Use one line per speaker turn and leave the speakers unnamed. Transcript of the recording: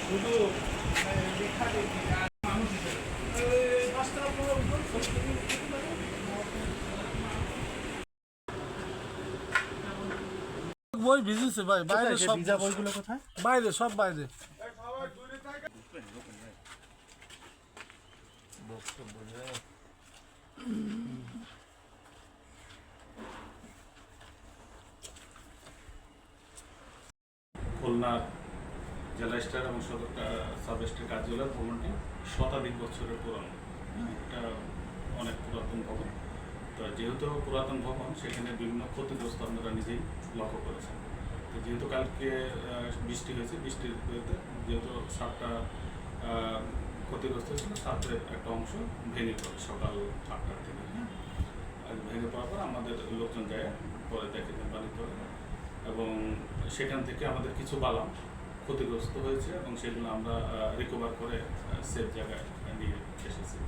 শুধু লেখা দেখি আর মানুষ হিসেবে পাঁচটা
বই ভিজেছে ভাই, বাইরে সব
ভিজা বইগুলো কোথায়?
বাইরে, সব বাইরে।
খুলনার জেলা স্টার এবং সদর সাব স্টার কার্যালয় ভবনটি শতাধিক বছরের পুরানো। এটা অনেক পুরাতন ভবন। তো যেহেতু পুরাতন ভবন, সেখানে বিভিন্ন ক্ষতিগ্রস্ত আপনারা নিজেই লক্ষ্য করেছেন। তো যেহেতু কালকে বৃষ্টি হয়েছে, বৃষ্টির যেহেতু ছাদটা ক্ষতিগ্রস্ত ছিল, ছাদের একটা অংশ ভেঙে পড়ে সকাল 8টার থেকে। আর ভেঙে পড়ার পর আমাদের লোকজন যায়, পরে দেখে পানি পড়ে, এবং সেখান থেকে আমাদের কিছু বালা ক্ষতিগ্রস্ত হয়েছে এবং সেগুলো আমরা রিকভার করে সেফ জায়গায় নিয়ে এসেছি।